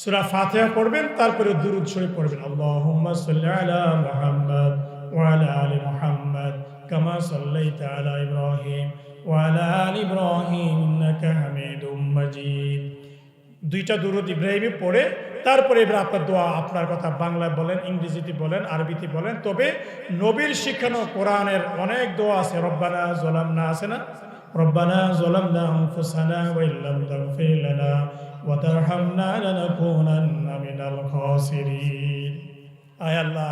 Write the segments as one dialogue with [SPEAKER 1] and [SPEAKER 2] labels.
[SPEAKER 1] সূরা ফাতিহা পড়বেন, তারপরে দুরূদ শরীফ পড়বেন। আল্লাহুম্মা সাল্লি আলা মুহাম্মাদ ওয়া আলা আলি মুহাম্মাদ কামা সাল্লাইতা আলা ইব্রাহিম ওয়া আলা আলি ইব্রাহিম ইন্নাকা হামিদুম মাজিদ। দুইটা দুরূদ ইব্রাহিমি পড়ে তারপরে এবার আপনার দোয়া, আপনার কথা বাংলায় বলেন, ইংরেজিতে বলেন, আরবিতে বলেন। তবে নবীর শিখানো কোরআনের অনেক দোয়া আছে। রব্বানা যালামনা আছে না? রব্বানা যালামনা আনফুসানা ওয়া ইল্লাম তাগফির লানা ওয়া তারহামনা লানাকুনান্না মিনাল খাসিরিন। আয় আল্লাহ,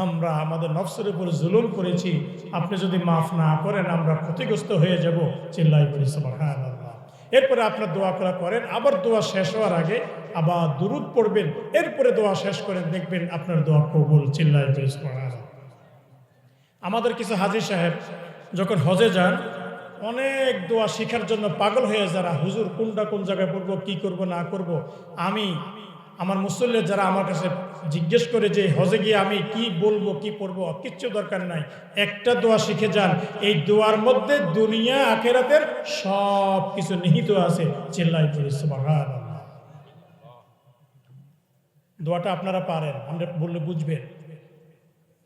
[SPEAKER 1] আমরা আমাদের নফসের উপর জুলুম করেছি, আপনি যদি মাফ না করেন আমরা ক্ষতিগ্রস্ত হয়ে যাব। চিল্লাই পড়ি সুবহানাল্লাহ। এরপরে আপনার দোয়া করা করেন, আবার দোয়া শেষ হওয়ার আগে আবার দুরূদ পড়বেন, এরপরে দোয়া শেষ করেন, দেখবেন আপনার দোয়া কবুল। চিল্লাই পড়ি সুবহানাল্লাহ। আমাদের কিছু হাজী সাহেব যখন হজে যান, অনেক দোয়া শিখার জন্য পাগল হয়ে যারা, হুজুর কোনটা কোন জায়গায় পড়বো, কি করব না করব। আমি আমার মুসল্লি যারা আমার কাছে জিজ্ঞেস করে যে হজে গিয়ে আমি কি বলবো, কি পড়বো, কিচ্ছু দরকার নাই, একটা দোয়া শিখে যান। এই দোয়ার মধ্যে দুনিয়া আখিরাতের সব কিছু নিহিত আছে। চিল্লাই পড়ি সুবহানাল্লাহ। দোয়াটা আপনারা পারেন, আমরা বললে বুঝবেন।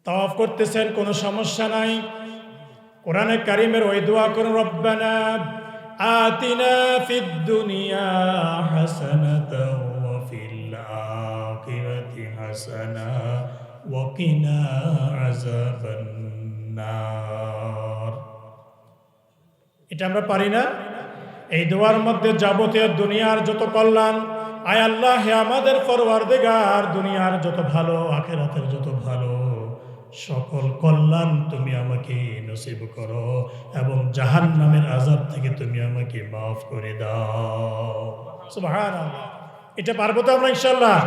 [SPEAKER 1] তাওয়াফ করতেছেন, কোনো সমস্যা নাই, কোরআনে কারিমের ওই দোয়া করুন, রব্বানা আতিনা ফিদ দুনিয়া হাসানাতাও ওয়া ফিল আখিরাতি হাসানা ওয়া কিনা আযাবান নার। এটা আমরা পারি না? এই দোয়ার মধ্যে যাবতীয় দুনিয়ার যত কল্যাণ, আয় আল্লাহ হে আমাদের পরওয়ারদিগার, দুনিয়ার যত ভালো, আখিরাতের যত ভালো, সকল কল্যাণ তুমি আমাকে নসিব করো এবং জাহান্নামের আযাব থেকে তুমি আমাকে মাফ করে দাও। সুবহানাল্লাহ। এটা পারবো তো আমরা ইনশাআল্লাহ?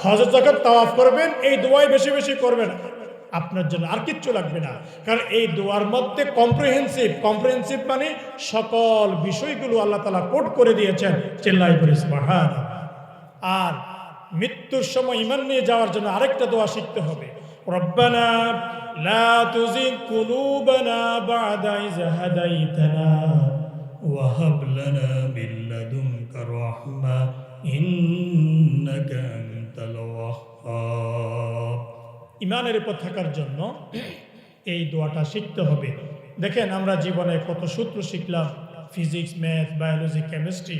[SPEAKER 1] হজে যখন তাওয়াফ করবেন এই দোয়াই বেশি বেশি করবেন, আপনার জন্য আর কিচ্ছু লাগবে না। কারণ এই দোয়ার মধ্যে কম্প্রিহেন্সিভ মানে সকল বিষয়গুলো আল্লাহ তাআলা কোট করে দিয়েছেন। চিল্লাই পড়ি সুবহানাল্লাহ। আর মৃত্যুর সময় ঈমান নিয়ে যাওয়ার জন্য আরেকটা দোয়া শিখতে হবে। রব্বানা লা তুযিগ কুলুবানা বা'দা ইয হাদাইতানা ওয়া হাব লানা মিন লাদুনকা রাহমা ইন্নাকা আনতাল ওয়াহ্হাব। ঈমানের উপর থাকার জন্য এই দোয়াটা শিখতে হবে। দেখেন আমরা জীবনে কত সূত্র শিখলাম, ফিজিক্স, ম্যাথ, বায়োলজি, কেমিস্ট্রি,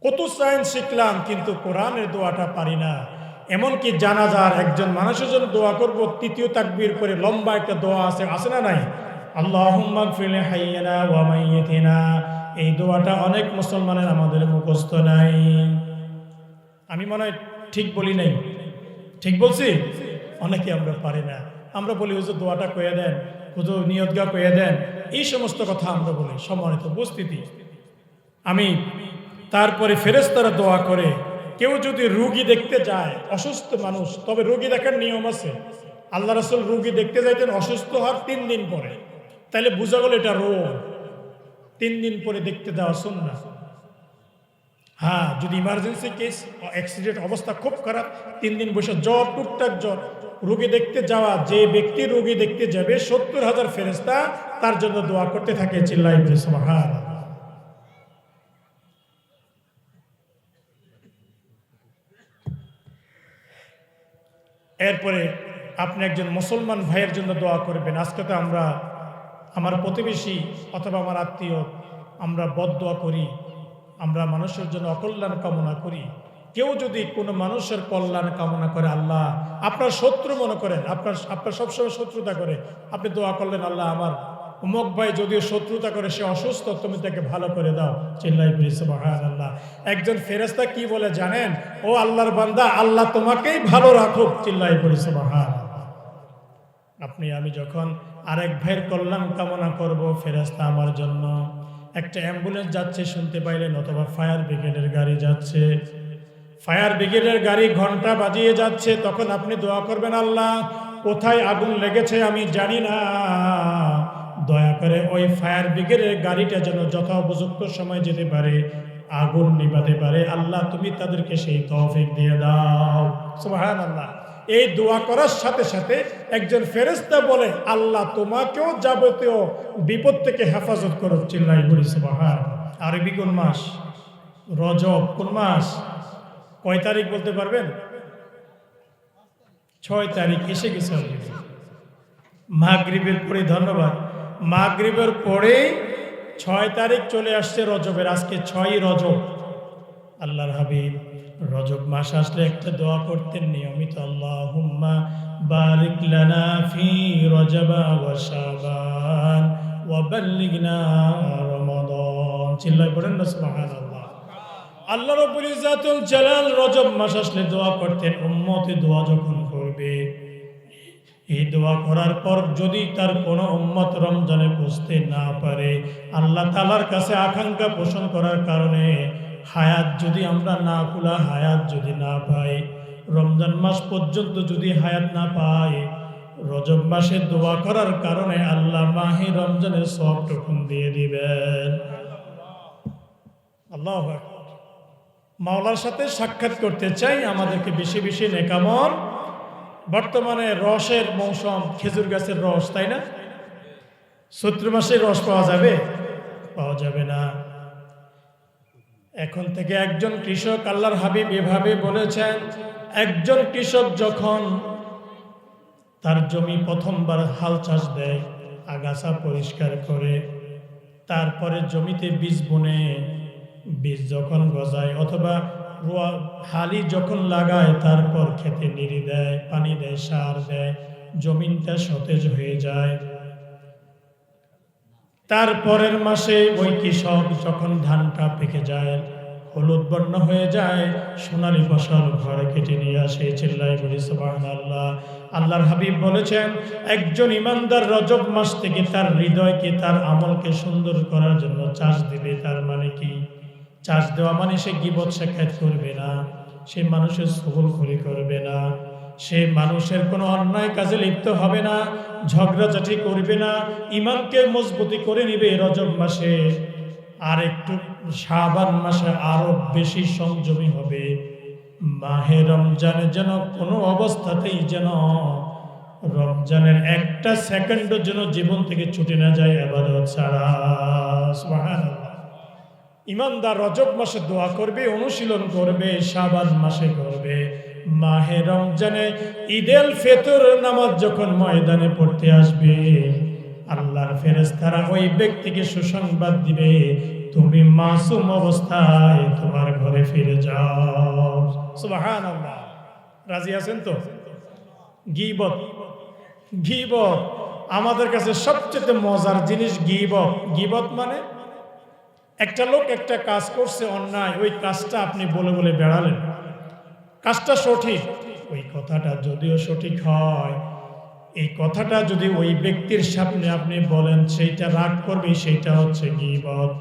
[SPEAKER 1] কত সায়েন্স শিখলাম, কিন্তু কোরআনের দোয়াটা পারি না। এমনকি জানাজার একজন মানুষের জন্য দোয়া করব, তৃতীয় তাকবীর করে লম্বা একটা দোয়া আছে না নাই? আল্লাহুম্মা গফির লি হাইয়িনা ওয়া মাইয়িতিনা। এই দোয়াটা অনেক মুসলমানের আমাদের মুখস্থ নাই। আমি মনে হয় ঠিক বলি নাই? ঠিক বলছি? অনেকে আমরা পারি না। আমরা বলি হুজুর দোয়াটা কয়ে দেন, হুজুর নিয়তগা কয়ে দেন, এই সমস্ত কথা আমরা বলি। সম্মানিত উপস্থিতি, আমি তারপরে ফেরেশতারা দোয়া করে, কেউ যদি রোগী দেখতে যায়, অসুস্থ মানুষ, তবে রোগী দেখার নিয়ম আছে। আল্লাহ রাসূল রোগী দেখতে যাইতেন অসুস্থ হওয়ার 3 দিন পরে, তাইলে বোঝা গেল এটা রোগ। 3 দিন পরে দেখতে দেওয়া সুন্নাহ। হ্যাঁ, যদি ইমার্জেন্সি কেস, অ্যাক্সিডেন্ট, অবস্থা খুব খারাপ, 3 দিন বসে জ্বর, টুকটাক জ্বর, রোগী দেখতে যাওয়া, যে ব্যক্তি রোগী দেখতে যাবে 70,000 ফেরেশতা তার জন্য দোয়া করতে থাকে। চিল্লাই বলি সুবহানাল্লাহ। এরপরে আপনি একজন মুসলমান ভাইয়ের জন্য দোয়া করবেন। আজকে তো আমরা আমার প্রতিবেশী অথবা আমার আত্মীয়, আমরা বদদোয়া করি, আমরা মানুষের জন্য অকল্যাণ কামনা করি। কেউ যদি কোনো মানুষের কল্যাণ কামনা করে, আল্লাহ আপনার শত্রু মনে করেন, আপনার সবসময় শত্রুতা করে, আপনি দোয়া করলেন, আল্লাহ আমার অমুক ভাই যদিও শত্রুতা করে, সে অসুস্থ, তুমি তাকে ভালো করে দাও। চিল্লাই বলি সুবহানাল্লাহ। একজন ফেরেশতা কি বলে জানেন? ও আল্লাহর বান্দা, আল্লাহ তোমাকেই ভালো রাখুক। চিল্লাই বলি সুবহানাল্লাহ। আপনি আমি যখন আরেক ভাইয়ের কল্যাণ কামনা করব, ফেরেশতা আমার জন্য, একটা অ্যাম্বুলেন্স যাচ্ছে শুনতে পাইলেন, অথবা ফায়ার ব্রিগেডের গাড়ি যাচ্ছে, ফায়ার ব্রিগেডের গাড়ি ঘন্টা বাজিয়ে যাচ্ছে, তখন আপনি দোয়া করবেন, আল্লাহ কোথায় আগুন লেগেছে আমি জানি না, দয়া করে ওই ফায়ার ব্রিগেডের গাড়িটা যেন যথোপযুক্ত সময় যেতে পারে, আগুন নিভাতে পারে। আল্লাহ তুমি তাদেরকে সেই তৌফিক দিয়ে দাও। সুবহানাল্লাহ। এই দোয়া করার সাথে সাথে একজন ফেরেশতা বলে, আল্লাহ তোমাকেও যাবতীয় বিপদ থেকে হেফাজত করো। চিল্লাই বলি সুবহানাল্লাহ। আরবি কোন মাস? রজব। কোন মাস? কয় তারিখ বলতে পারবেন? 6 তারিখ এসে গেছে অলরেডি। মাগরিবের পরে, ধন্যবাদ, মাগরিবের পরে 6 তারিখ চলে আসছে রজবের। আজকে 6ই রজব। আল্লাহর হাবিব রজব মাস আসলে একটা দোয়া করতেন নিয়মিত, আল্লাহুম্মা বারিক লানা ফি রজবা ওয়া শাবান ওয়া বাল্লিগনা রমাদান। চিল্লায় পড়েন না সুবহানাল্লাহ। আল্লাহ রাব্বুল ইজ্জাতুল জালাল রজব মাস আসলে দোয়া করতেন। উম্মতে দোয়া যখন করবে, এই দোয়া করার পর যদি তার কোনো উম্মত রমজানে পৌঁছতে না পারে, আল্লাহ তাআলার কাছে আকাঙ্ক্ষা পোষণ করার কারণে হায়াত যদি আমরা না কুলা, হায়াত যদি না পাই, রমজান মাস পর্যন্ত যদি হায়াত না পাই, রজব মাসে দোয়া করার কারণে আল্লাহ মাহে রমজানের সওয়াব তখন দিয়ে দিবেন। আল্লাহু আকবার। মাওলার সাথে সাক্ষাৎ করতে চাই, আমাদেরকে বেশি বেশি নেকামল। বর্তমানে রসের মৌসুম, খেজুর গাছের রস, তাই না? চৈত্র মাসে রস পাওয়া যাবে? পাওয়া যাবে না। এখন থেকে একজন কৃষক, আল্লাহর হাবিব এভাবে বলেছেন, একজন কৃষক যখন তার জমি প্রথমবার হাল চাষ দেয়, আগাছা পরিষ্কার করে, তারপরে জমিতে বীজ বুনে, বীজ যখন গজায় অথবা হালি যখন লাগায়, তারপর খেতে নিড়ি দেয়, পানি দেয়, সার দেয়, জমিনটা সতেজ হয়ে যায়। তারপরের মাসে ওই কৃষক যখন ধানটা পেকে যায়, হলুদ বর্ণ হয়ে যায়, সোনালী ফসল ঘরে কেটে নিয়ে আসে। চিল্লায় বলি সুবহানাল্লাহ। আল্লাহর হাবিব বলেছেন, একজন ইমানদার রজব মাস থেকে তার হৃদয়কে, তার আমলকে সুন্দর করার জন্য চাষ দিবে। তার মানে কি? চাষ দেওয়া মানে সে গীবত শিকায়ত করবে না, সে মানুষের চুগলখড়ি করবে না, সে মানুষের কোনো অন্যায় কাজে লিপ্ত হবে না, ঝগড়াঝাটি করবে না, ইমানকে মজবুতি করে নিবে রজব মাসে। আর একটু শাবান মাসে আরো বেশি সংযমী হবে। মাহে রমজানে যেন কোনো অবস্থাতেই যেন রমজানের একটা সেকেন্ডও যেন জীবন থেকে ছুটে না যায় ইবাদত ছাড়া। সুবহানাল্লাহ। ইমানদার রজব মাসে দোয়া করবে, অনুশীলন করবে, শাবান মাসে করবে। মাহে রমজানে ঈদুল ফিতর নামাজ যখন ময়দানে পড়তে আসবে, আল্লাহর ফেরেশতারা ওই ব্যক্তিকে সুসংবাদ দিবে, তুমি মাসুম অবস্থায় তোমার ঘরে ফিরে যাও। সুবহানাল্লাহ। রাজি আছেন তো? গীবত, গীবত আমাদের কাছে সবচেয়ে মজার জিনিস। গীবত, গীবত মানে একটা লোক একটা কাজ করছে অন্যায়, ওই কাজটা আপনি বলে বলে বেড়ালেন, কাজটা সঠিক, ওই কথাটা যদিও সঠিক হয়, এই কথাটা যদি ওই ব্যক্তির সামনে আপনি বলেন, সেইটা রাগ করবে, সেইটা হচ্ছে গীবত।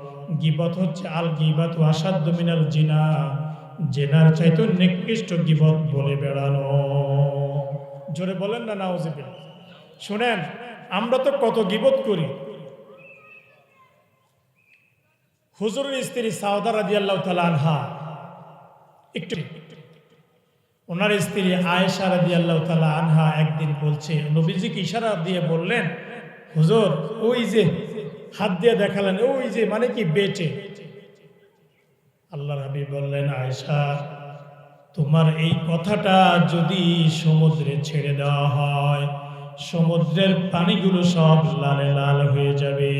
[SPEAKER 1] গীবত হচ্ছে আল গীবাতু আসাদ্দু মিনাল জিনা, জিনার চাইতে নিকৃষ্ট গীবত বলে বেড়ানো। জোরে বলেন না নাউজুবিল্লাহ। শুনেন, আমরা তো কত গীবত করি। হুজুরের স্ত্রী সাউদা রাদিয়াল্লাহু তাআলা আনহা, একটু ওনার স্ত্রী আয়েশা রাদিয়াল্লাহু তাআলা আনহা একদিন বলছে, নবীজিকে ইশারা দিয়ে বললেন, হুজুর ওই যে হাত দিয়ে দেখালেন, ওই যে মানে কি বেটে। আল্লাহর হাবিব বললেন, আয়েশা তোমার এই কথাটা যদি সমুদ্রে ছেড়ে দেওয়া হয়, সমুদ্রের পানিগুলো সব লালে লাল হয়ে যাবে।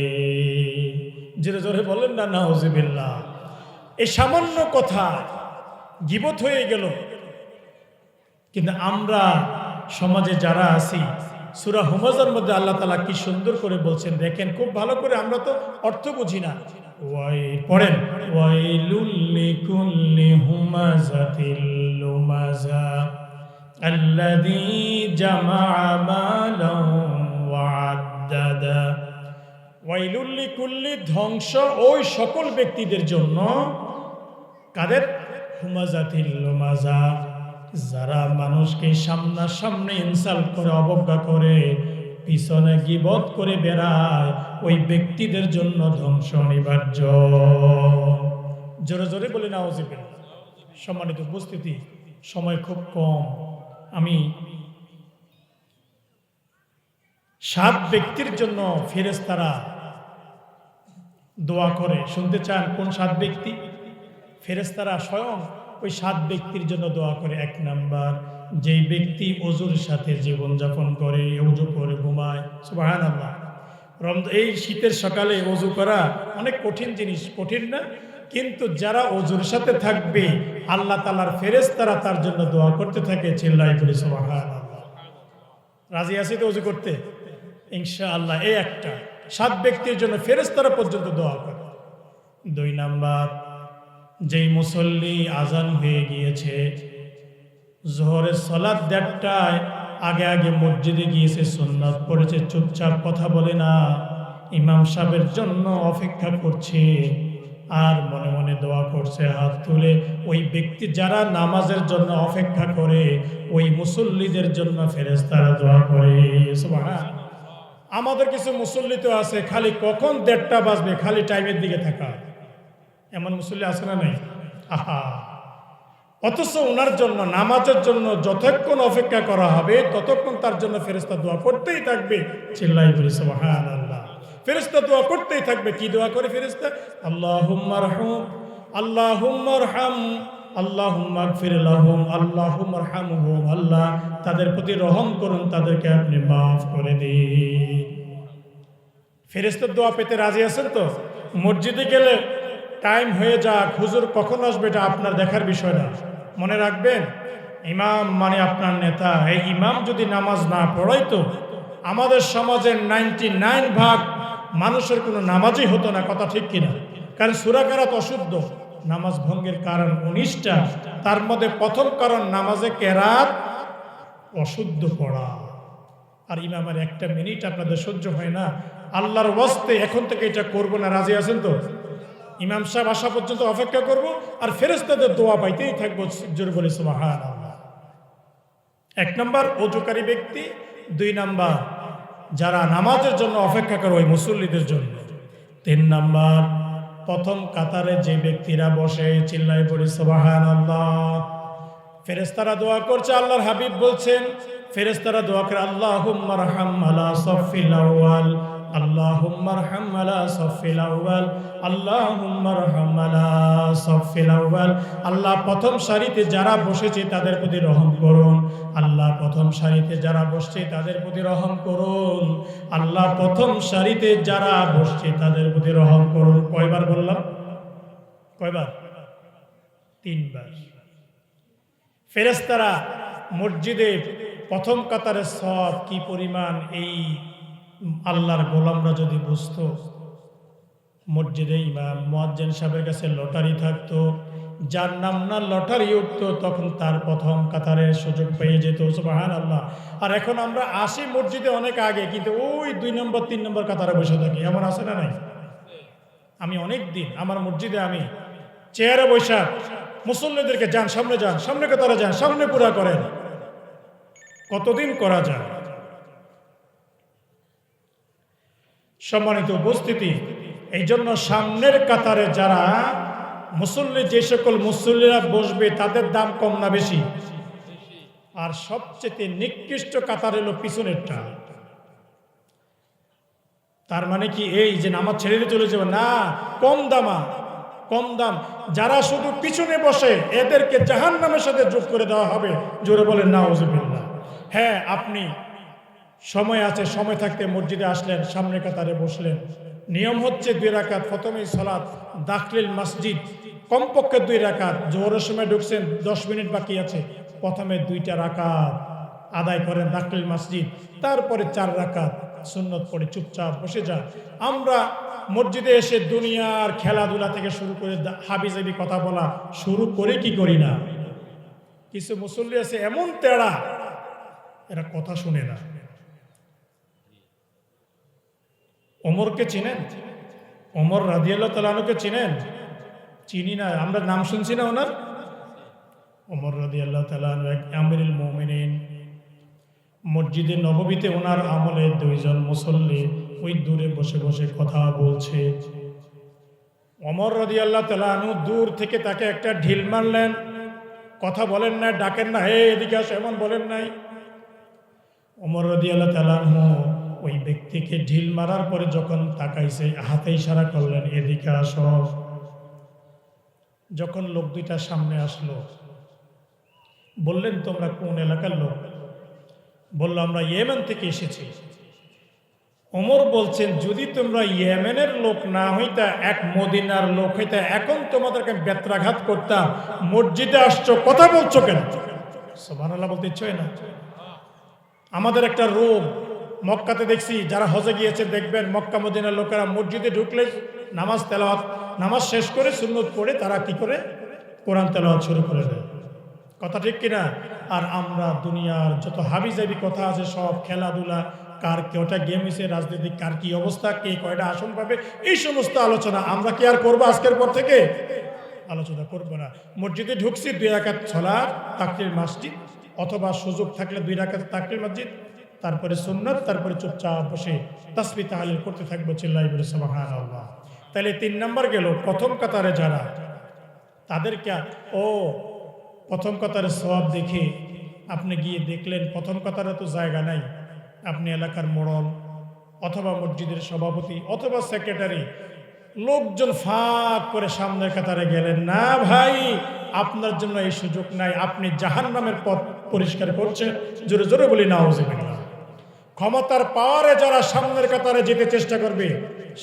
[SPEAKER 1] জোরে জোরে বলেন না নাউজুবিল্লাহ। এই সামান্য কথা গীবত হয়ে গেল। কিন্তু আমরা সমাজে যারা আছি, সূরা হুমাযার মধ্যে আল্লাহ তাআলা কি সুন্দর করে বলছেন দেখেন, খুব ভালো করে। আমরা তো অর্থ বুঝি না। পড়েন, ওয়াইলুল লিকুল্লি হুমাযাতিল লুমাযা আল্লাযী জামাআ মালান ওয়া আদ্দাদা। ওয়াইলুল লিকুল্লি, ধ্বংস ওই সকল ব্যক্তিদের জন্য, কাদের? হুমাযাতিল লুমাযা, যারা মানুষকে সামনাসামনি ইনসাল্ট করে, অবজ্ঞা করে, পিছনে গীবত করে বেড়ায়, ওই ব্যক্তিদের জন্য ধ্বংস অনিবার্য। জোরে জোরে বলি নাউজুবিল্লাহ। সম্মানিত উপস্থিতি, সময় খুব কম। আমি 7 ব্যক্তির জন্য ফেরেশতারা দোয়া করে। শুনতে চান কোন 7 ব্যক্তি? ফেরেশতারা স্বয়ং ওই 7 ব্যক্তির জন্য দোয়া করে। 1 নাম্বার, যেই ব্যক্তি ওযুর সাথে জীবনযাপন করে, ওযু করে ঘুমায়। সুবহানাল্লাহ। এই শীতের সকালে ওযু করা অনেক কঠিন জিনিস, কঠিন না? কিন্তু যারা ওযুর সাথে থাকবে আল্লাহ তাআলার ফেরেশতারা তার জন্য দোয়া করতে থাকে। চিল্লায় বলি সুবহানাল্লাহ। রাজি আছি তো ওযু করতে? ইনশাআল্লাহ। এই একটা 7 ব্যক্তির জন্য ফেরেশতারা পর্যন্ত দোয়া করে। 2 নাম্বার, যেই মুসল্লি আজান হয়ে গিয়েছে, যোহরের সালাত 1:30টায় আগে আগে মসজিদে গিয়েছে, সুন্নাত পড়েছে, চুপচাপ কথা বলে না, ইমাম সাহেবের জন্য অপেক্ষা করছে আর মনে মনে দোয়া করছে হাত তুলে, ওই ব্যক্তি যারা নামাজের জন্য অপেক্ষা করে ওই মুসল্লিদের জন্য ফেরেশতারা দোয়া করে। সুবহানাল্লাহ। আমাদের কিছু মুসল্লি তো আছে খালি কখন 1:30টা বাজবে খালি টাইমের দিকে থাকা, এমন মুসল্লি আছে না নাই? আহা, অথচ ওনার জন্য নামাজের জন্য যতক্ষণ অপেক্ষা করা হবে ততক্ষণ তার জন্য ফেরেশতা দোয়া করতেই থাকবে। চিল্লাই বলি সুবহানাল্লাহ। ফেরেশতা দোয়া করতেই থাকবে। কি দোয়া করে ফেরেশতা? আল্লাহুম্মা রহম, আল্লাহুম্মা রহম, আল্লাহুম্মা গফির লাহুম, আল্লাহুম্মা রহমহুম। আল্লাহ তাদের প্রতি রহম করুন, তাদেরকে আপনি মাফ করে দিন। ফেরেশতার দোয়া পেতে রাজি আছেন তো? মসজিদে গেলে টাইম হয়ে যাক, হুজুর কখন আসবে এটা আপনার দেখার বিষয় না। মনে রাখবেন, ইমাম মানে আপনার নেতা। এই ইমাম যদি নামাজ না পড়াইতো আমাদের সমাজের 99 ভাগ মানুষের কোনো নামাজই হতো না। কথা ঠিক কিনা? কারণ সূরা কেরাত অশুদ্ধ, নামাজ ভঙ্গের কারণ 19টা, তার মধ্যে প্রথম কারণ নামাজে কেরাত অশুদ্ধ পড়া। আর ইমামের 1টা মিনিট আপনাদের সহ্য হয় না? আল্লাহর ওয়াস্তে এখন থেকে এটা করবো না, রাজি আছেন তো? ইমাম সাহেব আসা পর্যন্ত অপেক্ষা করব আর ফেরেশতাদের দোয়া পাইতেই থাকবো। জোরে বলি সুবহানাল্লাহ। 1 নাম্বার ওযুকারী ব্যক্তি, 2 নাম্বার যারা নামাজের জন্য অপেক্ষা করে ওই মুসল্লিদের জন্য, 3 নাম্বার প্রথম কাতারে যে ব্যক্তিরা বসে। চিল্লায় পড়ি সুবহানাল্লাহ। ফেরেশতারা দোয়া করছে। আল্লাহর হাবিব বলছেন ফেরেশতারা দোয়া করে আল্লাহুম্মা রহম আলা সাফিল আউয়াল, আল্লাহুম্মা রহম আলা সাফিল আউয়াল, আল্লাহুম্মা রহম আলা সাফিল আউয়াল। আল্লাহ প্রথম সারিতে যারা বসেছে তাদের প্রতি রহম করুন। আল্লাহ প্রথম সারিতে যারা বসছে তাদের প্রতি রহম করুন। আল্লাহ প্রথম সারিতে যারা বসছে তাদের প্রতি রহম করুন। কয়বার বললাম? কয়বার? 3 বার। ফেরেশতারা মসজিদের প্রথম কাতারের সওয়াব কি পরিমাণ এই আল্লাহর গোলামরা যদি বুঝতো। মসজিদে ইমাম মুয়াজ্জিন সাহেবের কাছে লটারি থাকতো, যার নাম না লটারি উঠতো তখন তার প্রথম কাতারের সুযোগ পেয়ে যেত। সুবহানাল্লাহ। আর এখন আমরা আসি মসজিদে অনেক আগে, কিন্তু ওই 2 নম্বর 3 নম্বর কাতারে বসে থাকি। এমন আছে না নাই? আমি অনেক দিন আমার মসজিদে আমি চেয়ারে বসা মুসল্লিদেরকে যান সামনে, যান সামনে, কাতারে যান সামনে, পুরা করেন। কতদিন করা যায়? সম্মানিত উপস্থিতি, এই জন্য সামনের কাতারে যারা মুসল্লি, যে সকল মুসল্লিরা বসবে তাদের দাম কম না বেশি? আর সবচেয়ে নিকৃষ্ট কাতার হলো পিছনেরটা। তার মানে কি এই যে নামাজ ছেড়ে দিয়ে চলে যাবে না? কম দামা, কম দাম। যারা শুধু পিছনে বসে এদেরকে জাহান্নামের সাথে যোগ করে দেওয়া হবে। জোরে বলেন নাউজুবিল্লাহ। হ্যাঁ, আপনি সময় আছে, সময় থাকতে মসজিদে আসলেন, সামনে কাতারে বসলেন। নিয়ম হচ্ছে 2 রাকাত প্রথমেই সালাত দাখিল মসজিদ, কমপক্ষে 2 রাকাত। জোহরের সময় ঢুকছেন, 10 মিনিট বাকি আছে, প্রথমে 2টা রাকাত আদায় করেন দাখিল মসজিদ, তারপরে 4 রাকাত সুন্নত পড়ে চুপচাপ বসে যান। আমরা মসজিদে এসে দুনিয়ার খেলাধুলা থেকে শুরু করে হাবিজাবি কথা বলা শুরু করে কি করি না? কিছু মুসল্লি আছে এমন তেড়া, এরা কথা শুনে না। ওমরকে চিনেন? ওমর রাদিয়াল্লাহু তাআলা আনহুকে চিনেন? চিনি না, আমরা নাম শুনছি না ওনার? ওমর রাদিয়াল্লাহু তাআলা আনহু এক আমিরুল মুমিনিন। মসজিদে নববীতে ওনার আমলে 2 জন মুসল্লি ওই দূরে বসে বসে কথা বলছে। ওমর রাদিয়াল্লাহু তাআলা আনহু দূর থেকে তাকে একটা ঢিল মারলেন। কথা বলেন না, ডাকেন না, হে এদিকে আসো, এমন বলেন নাই। ওমর রাদিয়াল্লাহু তাআলা আনহু ওই ব্যক্তিকে ঢিল মারার পরে যখন তাকাইছে, হাতে ইশারা করলেন, এদিকে আসো। যখন লোক দুইটা সামনে আসলো, বললেন তোমরা কোন এলাকার লোক? বলল আমরা ইয়েমেন থেকে এসেছি। ওমর বলছেন যদি তোমরা ইয়েমেনের লোক না হইতা, এক মদিনার লোক হইতা, এখন তোমাদেরকে বেত্রাঘাত করতাম। মসজিদে আসছো, কথা বলছো কেন? সুবহানাল্লাহ বলতে ইচ্ছে হয় না? আমাদের একটা রোগ, মক্কাতে দেখছি, যারা হজে গিয়েছে দেখবেন মক্কা মদিনার লোকেরা মসজিদে ঢুকলে নামাজ তেলাওয়াত, নামাজ শেষ করে সুন্নত পড়ে তারা কি করে? কোরআন তেলাওয়াত শুরু করে দেয়। কথা ঠিক কিনা? আর আমরা দুনিয়ার যত হাবিজাবি কথা আছে সব, খেলাধুলা, কার কেউটা গেম হয়েছে, রাজনীতি, কার কি অবস্থা, কে কয়টা আসন পাবে, এই সমস্ত আলোচনা আমরা কি আর করবো? আজকের পর থেকে আলোচনা করবো না। মসজিদে ঢুকছি, 2 রাকাত সালাত তাকবীর মসজিদ, অথবা সুযোগ থাকলে 2 রাকাত তাকবীর মসজিদ, তারপরে সুন্নাত, তারপরে চুপচাপ বসে তাসবিহ তাহলিল করতে থাকবো, চিল্লাই বলে সুবহানাল্লাহ। তাহলে 3 নাম্বার গেল। প্রথম কাতারে যারা, তাদেরকে প্রথম কাতারে সওয়াব দেখে আপনি গিয়ে দেখলেন প্রথম কাতারে তো জায়গা নাই, আপনি এলাকার মোড়ল অথবা মসজিদের সভাপতি অথবা সেক্রেটারি, লোকজন ফাঁক করে সামনের কাতারে গেলেন না, ভাই আপনার জন্য এই সুযোগ নাই, আপনি জাহান্নামের পথ পরিষ্কার করছেন। জোরে জোরে বলি নাউজুবিল্লাহ। ক্ষমতার পাওয়ারে যারা সামনের কাতারে যেতে চেষ্টা করবে,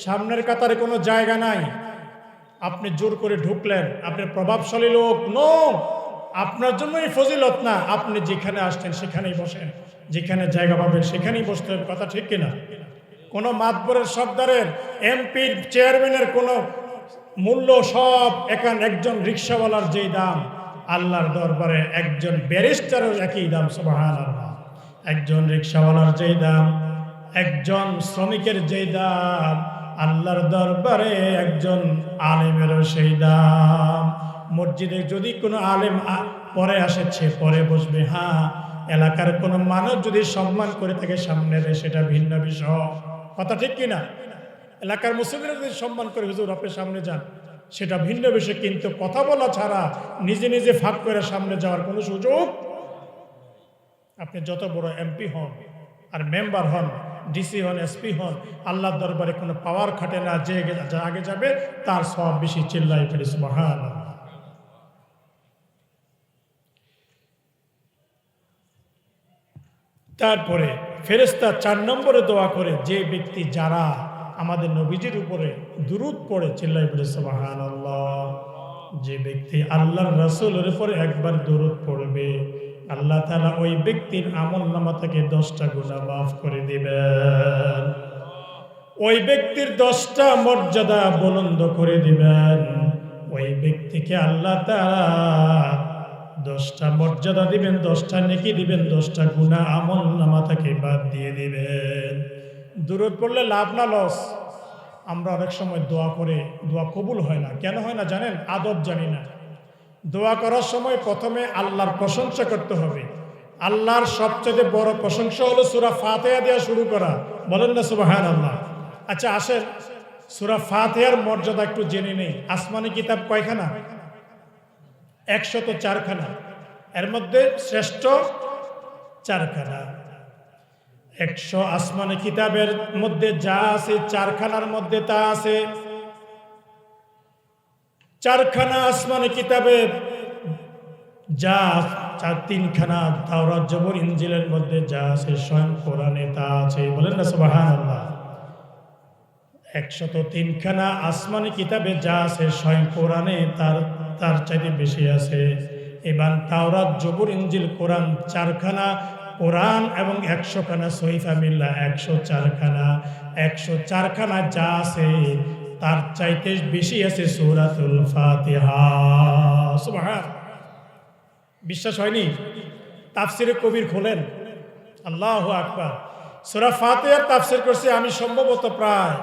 [SPEAKER 1] সামনের কাতারে কোনো জায়গা নাই, আপনি জোর করে ঢুকলেন, আপনি প্রভাবশালী লোক, নো, আপনার জন্য এই ফজিলত না। আপনি যেখানে আসছেন সেখানেই বসেন, যেখানে জায়গা পাবেন সেখানেই বসতে হবে। কথা ঠিক কিনা? কোনো মাতবরের, সর্দারের, এমপির, চেয়ারম্যানের কোনো মূল্য সব এখান একজন রিক্সাওয়ালার যেই দাম, আল্লাহর দরবারে একজন ব্যারিস্টারের একই দাম। সুবহানাল্লাহ। একজন রিক্সাওয়ালার যেই দাম, একজন শ্রমিকের যেই দাম, আল্লাহর দরবারে একজন আলেমেরও সেই দাম। মসজিদে যদি কোনো আলেম পরে আসেছে, পরে বসবে, হ্যাঁ, এলাকার কোনো মানুষ যদি সম্মান করে থাকে সামনে দেয়, সেটা ভিন্ন বিষয়। কথা ঠিক কিনা? এলাকার মুসলিমরা যদি সম্মান করে, হুজুর আপনি সামনে যান, সেটা ভিন্ন বিষয়। কিন্তু কথা বলা ছাড়া নিজে নিজে ফাঁক করে সামনে যাওয়ার কোনো সুযোগ। আপনি যত বড় এমপি হন আর মেম্বার হন, ডিসি হন, এসপি হন, আল্লাহর দরবারে কোনো পাওয়ার খাটে না। যে আগে যাবে তার সব বেশি। চিল্লাই ফেলে সুবহানাল্লাহ। তারপরে ফেরেশতা 4 নম্বরে দোয়া করে, যে ব্যক্তি যারা আমাদের নবীজির উপরে দুরূদ পড়ে, চিল্লাই পড়ে সুবহানাল্লাহ, যে ব্যক্তি আল্লাহর রাসূলের উপরে একবার দুরূদ পড়বে, আল্লাহ তাআলা ওই ব্যক্তির আমলনামা থেকে 10টা গুনাহ মাফ করে দিবেন। ওই ব্যক্তির 10টা মর্যাদা বুলন্দ করে দিবেন। ওই ব্যক্তিকে আল্লাহ তাআলা 10টা মর্যাদা দিবেন, 10টা নেকি দিবেন, 10টা গুনাহ আমলনামা থেকে বাদ দিয়ে দিবেন। দুরূদ পড়লে লাভ না লস? আমরা অনেক সময় দোয়া করে দোয়া কবুল হয় না। কেন হয় না জানেন? আদব জানি না। দোয়া করার সময় প্রথমে আল্লাহর প্রশংসা করতে হবে। আল্লাহর সবচেয়ে বড় প্রশংসা হলো সূরা ফাতিহা দিয়ে শুরু করা। বলেন না সুবহানাল্লাহ। আচ্ছা আসেন, সূরা ফাতিহার মর্যাদা একটু জেনে নেই। আসমানি কিতাব কয়খানা? 104 খানা। এর মধ্যে শ্রেষ্ঠ 4 খানা। 100 আসমানি কিতাবের মধ্যে যা আছে, 4 খানার মধ্যে তা আছে। 4 খানা আসমানি কিতাবে যা, 3 খানা তাওরাত, জবুর, ইনজিলের মধ্যে যা আছে, স্বয়ং কোরআনে তা আছে। বলেন না সুবহানাল্লাহ। 103 খানা আসমানি কিতাবে যা আছে, স্বয়ং কোরআনে তার চাইতে বেশি আছে। এবার তাওরাত, জবুর, ইনজিল, কোরআন 4 খানা। কোরআন এবং 100 খানা সহিফা মিল্লা 104 খানা। 104 খানা যা আছে তার চাইতে বেশি আছে সূরাতুল ফাতিহা। সুবহান। বিশ্বাস হয়নি? তাফসিরে কবির খোলেন, আল্লাহু আকবার। সূরা ফাতিহার তাফসির করছি আমি সম্ভবত প্রায়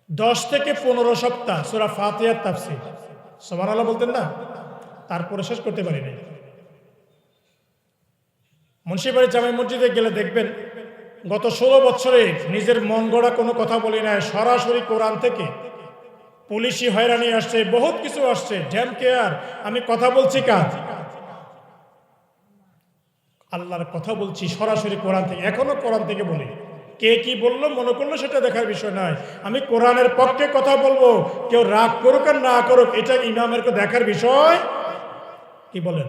[SPEAKER 1] 10 থেকে 15 সপ্তাহ সূরা ফাতিহার তাফসির। সুবহানাল্লাহ বলতেন না? তারপরে শেষ করতে পারি নাই। মুন্সিবাড়ি জামে মসজিদে গেলে দেখবেন গত 16 বছরে নিজের মন গড়া কোনো কথা বলি নাই, সরাসরি কোরআন থেকে। পুলিশি হয়রানি আসছে, বহুত কিছু আসছে, ড্যাম কেয়ার। আমি কথা বলছি কাজ, আল্লাহর কথা বলছি সরাসরি কোরআন থেকে। এখনো কোরআন থেকে বলি, কে কি বললো মনে করলো সেটা দেখার বিষয় নয়। আমি কোরআনের পক্ষে কথা বলবো, কেউ রাগ করুক আর না করুক, এটা ইমামের দেখার বিষয়। কি বলেন?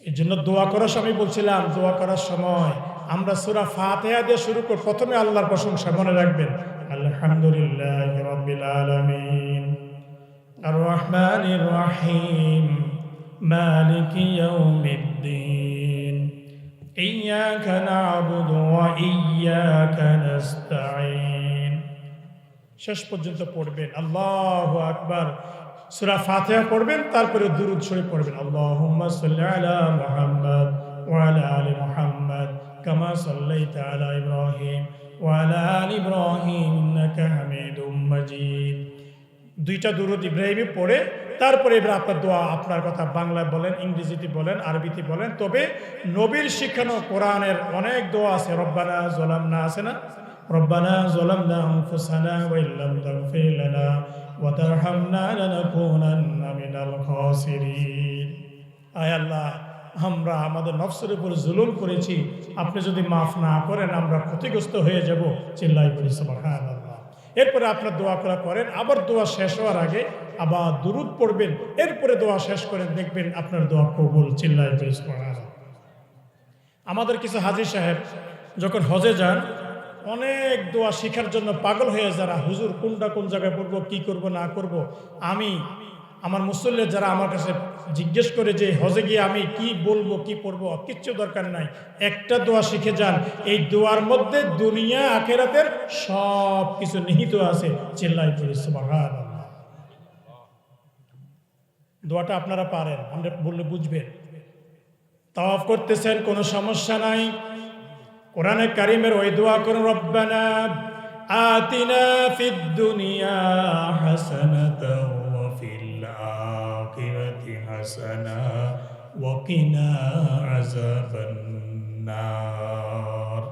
[SPEAKER 1] এই জন্য দোয়া করার সময় বলছিলাম, দোয়া করার সময় আমরা সূরা ফাতিহা দিয়ে শুরু করি। প্রথমে আল্লাহর প্রশংসা মনে রাখবেন, আলহামদুলিল্লাহি রাব্বিল আলামিন আর রহমানির রহিম মালিকি ইয়াউমিদ্দিন ইয়্যাকা না'বুদু ওয়া ইয়্যাকা নাস্তাঈন। শেষ পর্যন্ত পড়বেন আল্লাহু আকবার। সূরা ফাতিহা পড়বেন, তারপরে দুরূদ শরীফ পড়বেন, আল্লাহুম্মা সাল্লি আলা মুহাম্মাদ ওয়া আলা আলি মুহাম্মাদ কামা সাল্লাইতা আলা ইব্রাহিম ওয়া আলা আলি ইব্রাহিম ইন্নাকা হামিদুম মাজিদ। দুইটা দুরূদ ইব্রাহিমী পড়ে তারপরে এবার আপনার দোয়া, আপনার কথা বাংলায় বলেন, ইংরেজিতে বলেন, আরবিতে বলেন। তবে নবীর শিখানো কোরআনের অনেক দোয়া আছে। রব্বানা যালামনা আছে না? রব্বানা যালামনা আনফুসানা ওয়া ইল্লাম তাগফির লানা ওয়া তারহামনা লানাকুনান্না মিনাল খাসিরিন। আয় আল্লাহ, আমরা আমাদের নফসের উপর জুলুম করেছি, আপনি যদি মাফ না করেন আমরা ক্ষতিগ্রস্ত হয়ে যাব। চিল্লাই পড়ি সুবহানাল্লাহ। এরপরে আপনার দোয়া করেন, আবার দোয়া শেষ হওয়ার আগে আবার দুরূদ পড়বেন, এরপরে দোয়া শেষ করেন, দেখবেন আপনার দোয়া কবুল। চিল্লাই পড়ি সুবহানাল্লাহ। আমাদের কিছু হাজী সাহেব যখন হজে যান, অনেক দোয়া শিখার জন্য পাগল হয়ে যারা, হুজুর কোনটা কোন জায়গায় পড়বো, কি করব না করব। আমি আমার মুসল্লি যারা আমার কাছে জিজ্ঞেস করে যে হজে গিয়ে আমি কি বলবো কি পড়বো, কিচ্ছু দরকার নাই, একটা দোয়া শিখে যান। এই দোয়ার মধ্যে দুনিয়া আখিরাতের সব কিছু নিহিত আছে। চিল্লাই পড়ি সুবহানাল্লাহ। দোয়াটা আপনারা পারেন, আমরা বললে বুঝবেন। তাওয়াফ করতেছেন, কোনো সমস্যা নাই, কোরআনে কারিমের ওই দোয়া করুন, রব্বানা আতিনা ফিদ দুনিয়া হাসানাতাও ওয়া ফিল আখিরাতি হাসানা ওয়া কিনা আযাবান নার।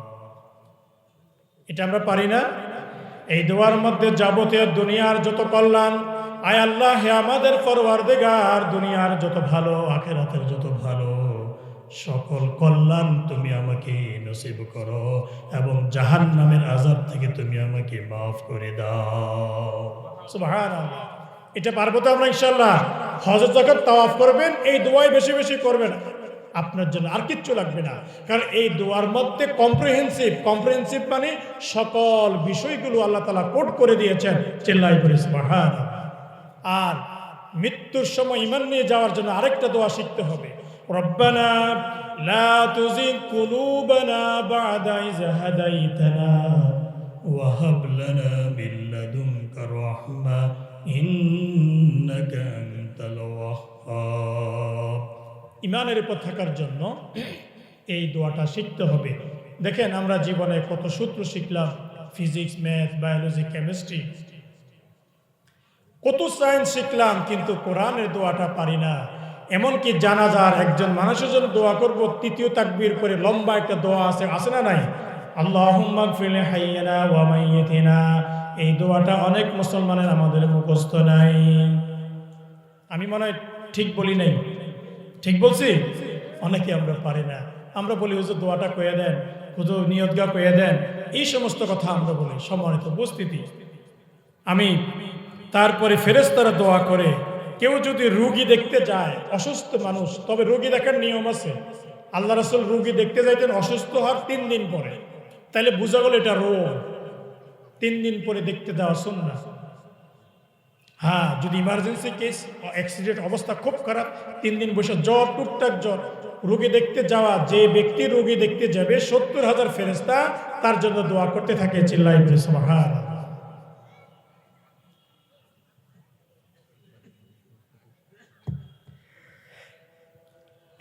[SPEAKER 1] এটা আমরা পারি না? এই দোয়ার মধ্যে যাবতীয় দুনিয়ার যত কল্যাণ, আয় আল্লাহ হে আমাদের পরওয়ারদিগার, দুনিয়ার যত ভালো আখিরাতের যত ভালো সকল কল্যাণ তুমি আমাকে নসিব করো এবং জাহান্নামের আযাব থেকে তুমি আমাকে মাফ করে দাও। সুবহানাল্লাহ। এটা পারবো তো আমরা ইনশাআল্লাহ? হজে যখন তাওয়াফ করবেন এই দোয়াই বেশি বেশি করবেন, আপনার জন্য আর কিচ্ছু লাগবে না। কারণ এই দোয়ার মধ্যে কম্প্রিহেন্সিভ মানে সকল বিষয়গুলো আল্লাহ তাআলা কোট করে দিয়েছেন। চিল্লাই পড়ি সুবহানাল্লাহ। আর মৃত্যুর সময় ঈমান নিয়ে যাওয়ার জন্য আরেকটা দোয়া শিখতে হবে, রব্বানা লা তুযিগ কুলুবানা বা'দা ইয হাদাইতানা ওয়া হাব লানা মিন লাদুনকা রাহমা ইন্নাকা আনতাল ওয়াহ্হাব। ঈমানের উপর থাকার জন্য এই দোয়াটা শিখতে হবে। দেখেন আমরা জীবনে কত সূত্র শিখলাম, ফিজিক্স, ম্যাথ, বায়োলজি, কেমিস্ট্রি, কত সায়েন্স শিখলাম, কিন্তু কোরআনের দোয়াটা পারি না। এমনকি জানাজার একজন মানুষের জন্য দোয়া করব, তৃতীয় তাকবীর করে লম্বা একটা দোয়া আছে না নাই? আল্লাহুম্মা গফির লিহাইয়িনা ওয়া মাইয়িতিনা। এই দোয়াটা অনেক মুসলমানের আমাদের মুখস্থ নাই। আমি মনে হয় ঠিক বলি নাই? ঠিক বলছি? অনেকে আমরা পারি না। আমরা বলি হুজুর দোয়াটা কয়ে দেন, হুজুর নিয়তগা কয়ে দেন, এই সমস্ত কথা আমরা বলি। সম্মানিত উপস্থিতি, আমি তারপরে ফেরেশতারা দোয়া করে, কেউ যদি রোগী দেখতে যায়, অসুস্থ মানুষ, তবে রোগী দেখার নিয়ম আছে। আল্লাহ রাসূল রোগী দেখতে যাইতেন অসুস্থ হওয়ার 3 দিন পরে, তাইলে বোঝা গেল এটা রোগ। 3 দিন পরে দেখতে দেওয়া সুন্নাহ। হ্যাঁ, যদি ইমার্জেন্সি কেস, অ্যাক্সিডেন্ট, অবস্থা খুব খারাপ, 3 দিন বসে জ্বর, টুকটাক জ্বর, রোগী দেখতে যাওয়া, যে ব্যক্তি রোগী দেখতে যাবে 70,000 ফেরেশতা তার জন্য দোয়া করতে থাকে। চিল্লাই বলি সুবহানাল্লাহ।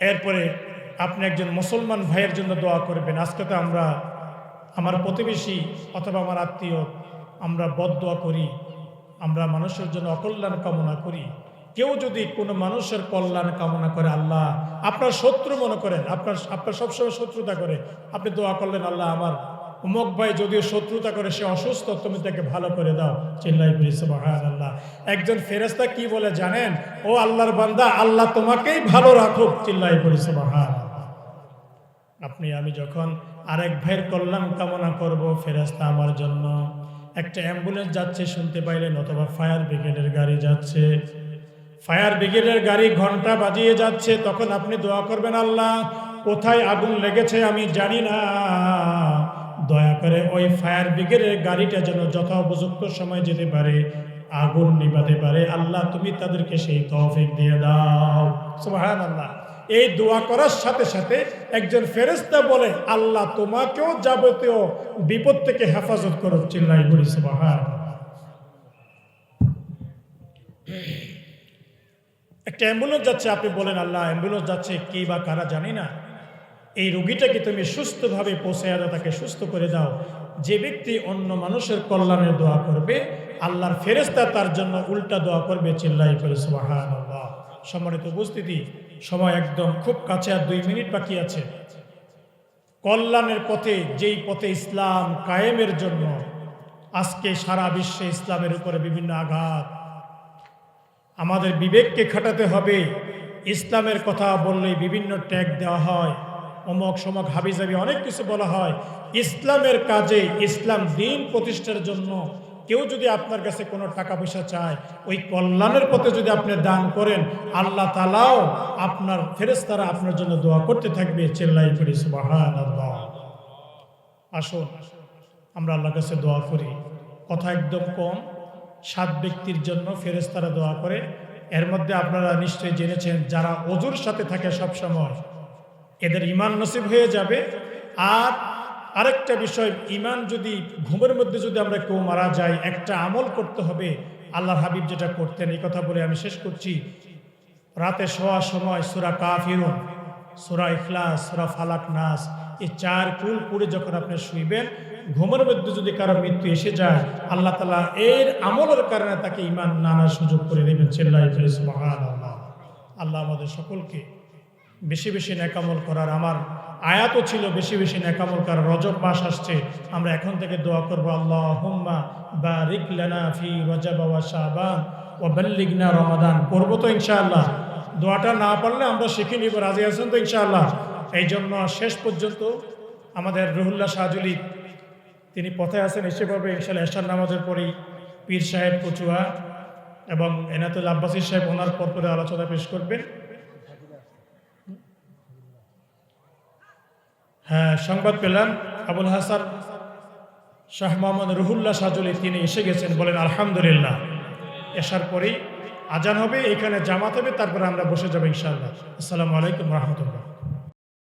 [SPEAKER 1] এরপরে আপনি একজন মুসলমান ভাইয়ের জন্য দোয়া করবেন। আজকে তো আমরা আমার প্রতিবেশী অথবা আমার আত্মীয়, আমরা বদদোয়া করি, আমরা মানুষের জন্য অকল্যাণ কামনা করি। কেউ যদি কোনো মানুষের কল্যাণ কামনা করে, আল্লাহ আপনার শত্রু মনে করেন, আপনার সবসময় শত্রুতা করে, আপনি দোয়া করলেন, আল্লাহ আমার অমুক ভাই যদিও শত্রুতা করে, সে অসুস্থ, তুমি তাকে ভালো করে দাও। চিল্লাই বলি সুবহানাল্লাহ। একজন ফেরেশতা কি বলে জানেন? ও আল্লাহর বান্দা, আল্লাহ তোমাকেই ভালো রাখুক। চিল্লাই বলি সুবহানাল্লাহ। আপনি আমি যখন আরেক ভাইয়ের কল্যাণ কামনা করব, ফেরেশতা আমার জন্য একটা অ্যাম্বুলেন্স যাচ্ছে শুনতে পাইলেন, অথবা ফায়ার ব্রিগেডের গাড়ি যাচ্ছে, ফায়ার ব্রিগেডের গাড়ি ঘন্টা বাজিয়ে যাচ্ছে, তখন আপনি দোয়া করবেন, আল্লাহ কোথায় আগুন লেগেছে আমি জানি না, দয়া করে ওই ফায়ার ব্রিগেডের গাড়িটা যেন যথোপযুক্ত সময় যেতে পারে, আগুন নিভাতে পারে। আল্লাহ তুমি তাদেরকে সেই তৌফিক দিয়ে দাও। সুবহানাল্লাহ। এই দোয়া করার সাথে সাথে একজন ফেরেশতা বলে, আল্লাহ তোমাকেও যাবতীয় বিপদ থেকে হেফাজত করো। চিল্লাই বলি সুবহানাল্লাহ। একটা অ্যাম্বুলেন্স যাচ্ছে, আপনি বলেন, আল্লাহ অ্যাম্বুলেন্স যাচ্ছে কি বা কারা জানি না, এই রোগীটাকে তুমি সুস্থভাবে পৌঁছায় দাও, তাকে সুস্থ করে দাও। যে ব্যক্তি অন্য মানুষের কল্যাণের দোয়া করবে, আল্লাহর ফেরেশতা তার জন্য উল্টা দোয়া করবে। চিল্লাই করে সুবহানাল্লাহ। সম্মানিত উপস্থিতি, সময় একদম খুব কাছে, আর 2 মিনিট বাকি আছে। কল্যাণের পথে, যেই পথে ইসলাম কায়েমের জন্য আজকে সারা বিশ্বে ইসলামের উপরে বিভিন্ন আঘাত, আমাদের বিবেককে খাটাতে হবে। ইসলামের কথা বললেই বিভিন্ন ট্যাগ দেওয়া হয়, অমক সমক হাবিজাবি অনেক কিছু বলা হয়। ইসলামের কাজে, ইসলাম দিন প্রতিষ্ঠার জন্য কেউ যদি আপনার কাছে কোনো টাকা পয়সা চায়, ওই কল্যাণের পথে যদি আপনি দান করেন, আল্লাহ তাআলাও আপনার ফেরেশতারা আপনার জন্য দোয়া করতে থাকবে। চিল্লাই করি সুবহানাল্লাহ। আসুন আমরা আল্লাহর কাছে দোয়া করি। কথা একদম কম, 7 ব্যক্তির জন্য ফেরেশতারা দোয়া করে। এর মধ্যে আপনারা নিশ্চয়ই জেনেছেন, যারা ওযুর সাথে থাকে সব সময়, এদের ঈমান নসিব হয়ে যাবে। আর আরেকটা বিষয়, ঈমান যদি ঘুমের মধ্যে যদি আমরা কেউ মারা যাই, একটা আমল করতে হবে আল্লাহর হাবিব যেটা করতেন। এই কথা বলে আমি শেষ করছি। রাতে শোয়ার সময় সূরা কাফিরুন, সূরা ইখলাস, সূরা ফালাক, নাস, এই 4 কুল পড়ে যখন আপনি শুইবেন, ঘুমের মধ্যে যদি কারো মৃত্যু এসে যায়, আল্লাহ তাআলা এর আমলের কারণে তাকে ঈমান নানার সুযোগ করে দেবেন। চিল্লায় বলি সুবহানাল্লাহ। আল্লাহ আমাদের সকলকে বেশি বেশি নেকামল করার, আমার আয়াতও ছিল বেশি বেশি নেকামল করার। রজব মাস আসছে, আমরা এখন থেকে দোয়া করবো, আল্লাহুম্মা বারিক লানা ফি রজব ওয়া শাবান ওয়া বাল্লিগনা রমাদান। করবো তো ইনশাআল্লাহ? দোয়াটা না পারলে আমরা শিখে নিব। রাজি আছেন তো ইনশাআল্লাহ? এই জন্য শেষ পর্যন্ত আমাদের রুহুল্লাহ শাহজুলি তিনি পথে আছেন, এসে পড়বে ইনশাআল্লাহ। এশার নামাজের পরেই পীর সাহেব কচুয়া এবং এনাতুল আব্বাসী সাহেব ওনার পরে আলোচনা পেশ করবেন। হ্যাঁ, সংবাদ পেলাম আবুল হাসান শাহ মোহাম্মদ রুহুল্লাহ শাহজুলি তিনি এসে গেছেন। বলেন আলহামদুলিল্লাহ। এশার পরেই আজান হবে, এখানে জামাত হবে, তারপরে আমরা বসে যাবো ইনশাআল্লাহ। আসসালামু আলাইকুম ওয়া রাহমাতুল্লাহ।